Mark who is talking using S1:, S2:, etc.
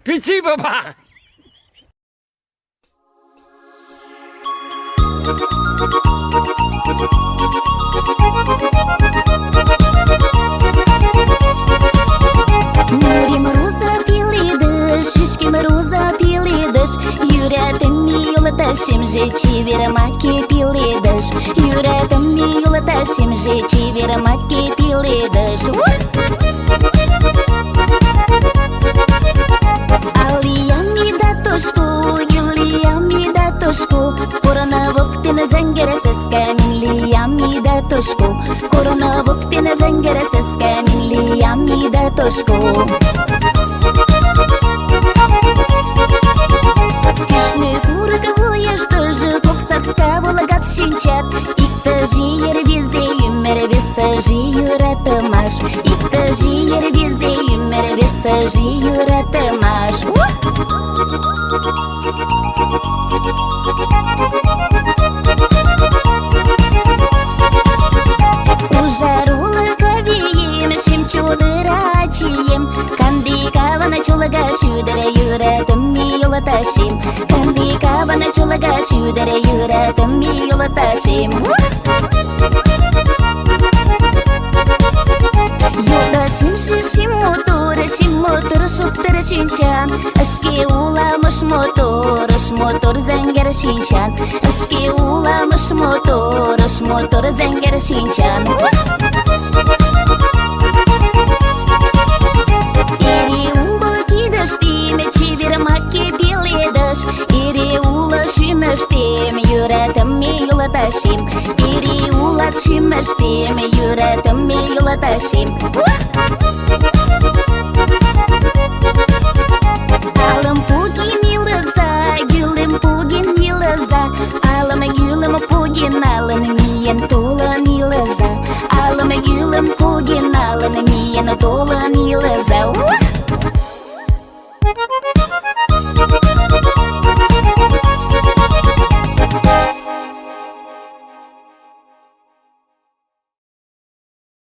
S1: Pichi baba.
S2: Нурим роза пилидыш, шишким роза пилидыш. Yüreğimi yola taşımcı çevirmek pilidiş. Yüreğimi yola taşımcı çevirmek pilidiş. Aliyami da toşku, güliyami da toşku. Korona vaktine zengere seske minliyami da toşku. Korona vaktine zengere seske minliyami da toşku. Кишны курык вояждыжы, көк саска волгат шинчат. Икті жиер везе юмер веса жиюратымаш. Икті жиер везе юмер веса жиюратымаш. Ужарулы кавием, шимчудырачием. Канди кавана чулага шудыра yüreğimi yola taşıyım. Kandi kavana çulaga şudere yüreğimi yola taşıyım. Yoldaşım şişim motor şuktır şinçan. Aşkı ulamış motor zenger şinçan. Aşkı ulamış motor zenger şinçan. Yüreğimi yola taşıyım. İri ulaşım açtım, yüreğimi yola taşıyım.